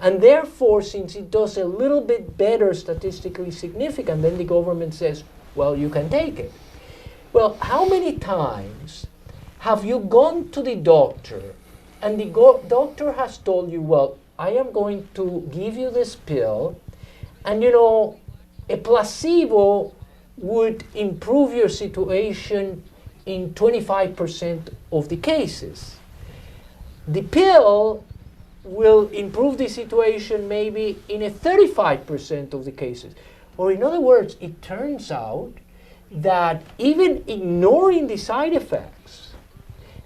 And therefore, since it does a little bit better statistically significant, then the government says, well, you can take it. Well, how many times have you gone to the doctor and the doctor has told you, well, I am going to give you this pill, and a placebo would improve your situation in 25% of the cases. The pill will improve the situation maybe in a 35% of the cases. Or in other words, it turns out that even ignoring the side effects,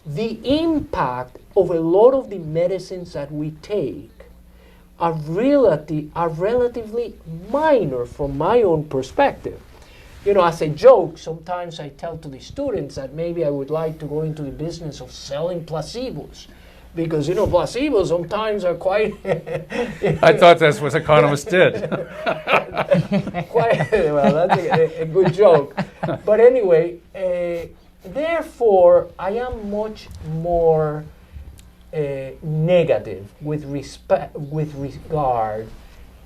the impact of a lot of the medicines that we take are relatively minor from my own perspective. As a joke, sometimes I tell to the students that maybe I would like to go into the business of selling placebos. Because, placebos sometimes are quite... I thought that's what economists did. Well, that's a good joke. But anyway, therefore, I am much more negative with regard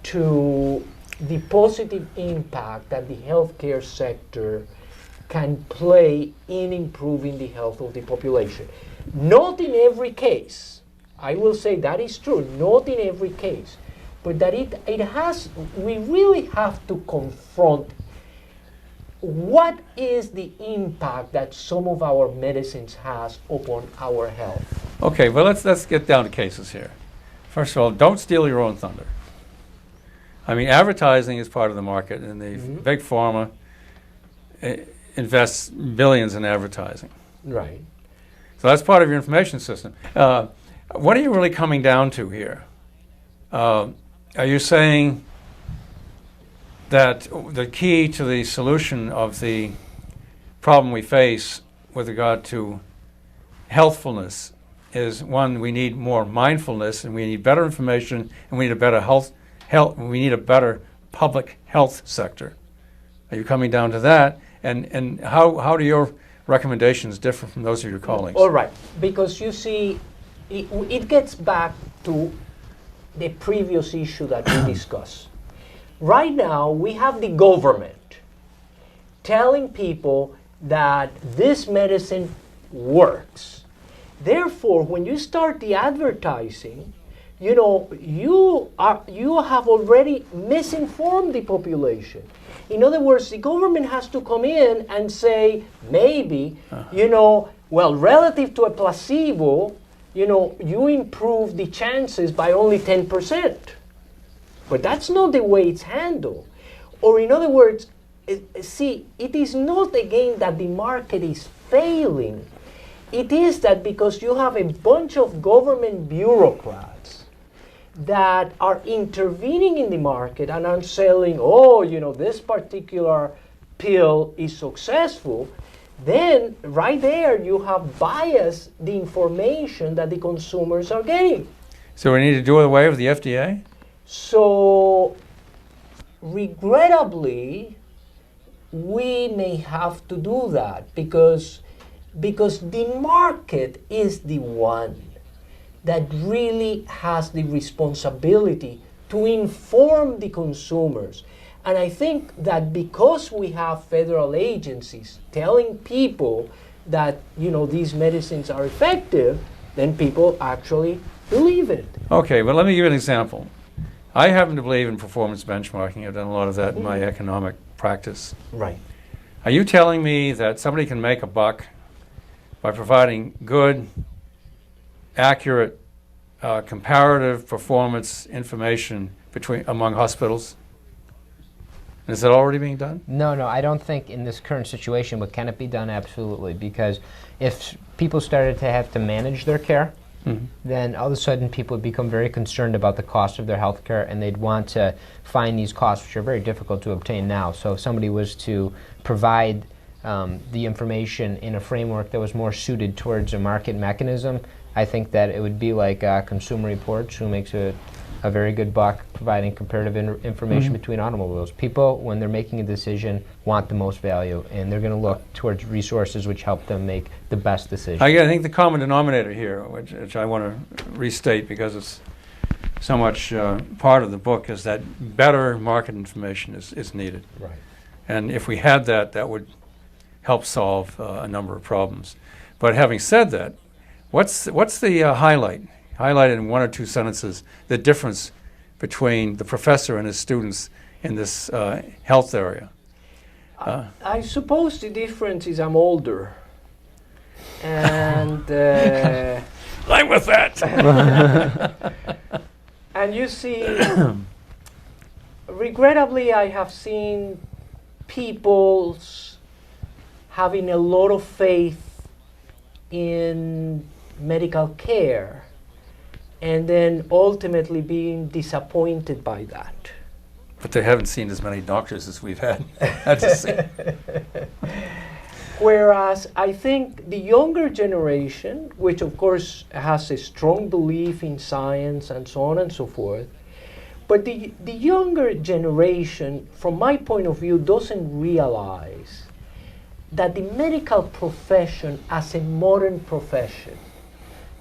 to the positive impact that the healthcare sector can play in improving the health of the population. Not in every case. I will say that is true, not in every case. But that we really have to confront what is the impact that some of our medicines has upon our health. Okay, well, let's get down to cases here. First of all, don't steal your own thunder. I mean, advertising is part of the market, and the big pharma invests billions in advertising. Right. So that's part of your information system. What are you really coming down to here? Are you saying that the key to the solution of the problem we face with regard to healthfulness is, one, we need more mindfulness, and we need better information, and we need a better we need a better public health sector? Are you coming down to that? And how do your recommendations differ from those of your colleagues? All right, because you see, it gets back to the previous issue that we discussed. Right now, we have the government telling people that this medicine works. Therefore, when you start the advertising, you have already misinformed the population. In other words, the government has to come in and say, maybe, well, relative to a placebo, you improve the chances by only 10%. But that's not the way it's handled. Or in other words, see, it is not again that the market is failing. It is that because you have a bunch of government bureaucrats that are intervening in the market and are selling, this particular pill is successful, then right there you have biased the information that the consumers are getting. So we need to do away with the FDA? So, regrettably, we may have to do that because the market is the one that really has the responsibility to inform the consumers. And I think that because we have federal agencies telling people that, these medicines are effective, then people actually believe it. Okay, well, let me give you an example. I happen to believe in performance benchmarking. I've done a lot of that in my economic practice. Right. Are you telling me that somebody can make a buck by providing good, accurate, comparative performance information among hospitals? Is it already being done? No, I don't think in this current situation, but can it be done? Absolutely, because if people started to have to manage their care, then all of a sudden people would become very concerned about the cost of their health care, and they'd want to find these costs, which are very difficult to obtain now. So if somebody was to provide the information in a framework that was more suited towards a market mechanism, I think that it would be like Consumer Reports, who makes a very good buck providing comparative information between automobiles. People, when they're making a decision, want the most value, and they're going to look towards resources which help them make the best decision. I think the common denominator here, which I want to restate because it's so much part of the book is that better market information is needed. Right. And if we had that, that would help solve a number of problems. But having said that, what's the highlight? Highlight in one or two sentences the difference between the professor and his students in this health area. I suppose the difference is I'm older. And I'm with that. and you see, regrettably, I have seen people having a lot of faith in medical care and then ultimately being disappointed by that. But they haven't seen as many doctors as we've had to see. Whereas I think the younger generation, which of course has a strong belief in science and so on and so forth, but the younger generation, from my point of view, doesn't realize that the medical profession as a modern profession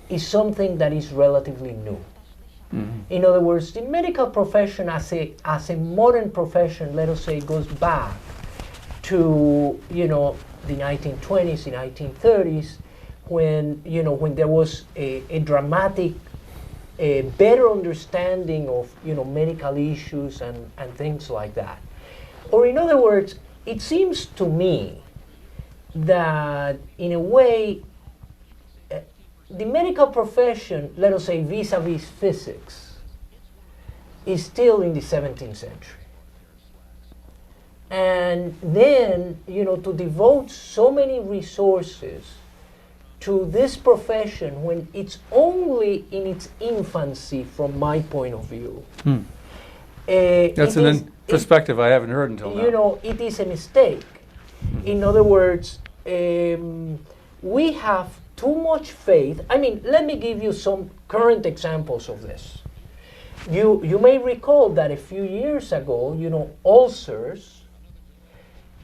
is something that is relatively new. Mm-hmm. In other words, the medical profession as a modern profession, let us say, goes back to, you know, the 1920s, the 1930s, when, you know, when there was a dramatic, a better understanding of, you know, medical issues and things like that. Or in other words, it seems to me that in a way, the medical profession, let us say vis-a-vis physics, is still in the 17th century. And then, you know, to devote so many resources to this profession when it's only in its infancy, from my point of view. That's an perspective I haven't heard until now. You know, it is a mistake. In other words, we have too much faith. I mean, let me give you some current examples of this. You may recall that a few years ago, you know, ulcers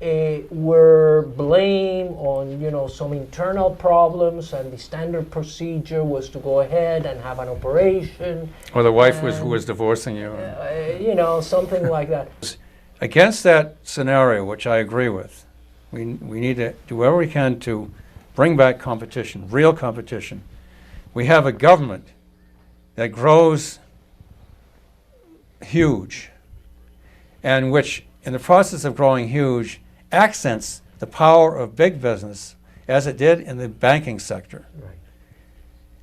were blamed on, you know, some internal problems, and the standard procedure was to go ahead and have an operation. Or the wife who was divorcing you. You know, something like that. Against that scenario, which I agree with, we need to do whatever we can to bring back competition, real competition. We have a government that grows huge, and which, in the process of growing huge, accents the power of big business, as it did in the banking sector. Right.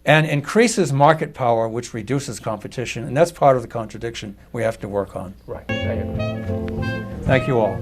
And increases market power, which reduces competition, and that's part of the contradiction we have to work on. Right, I agree. Thank you all.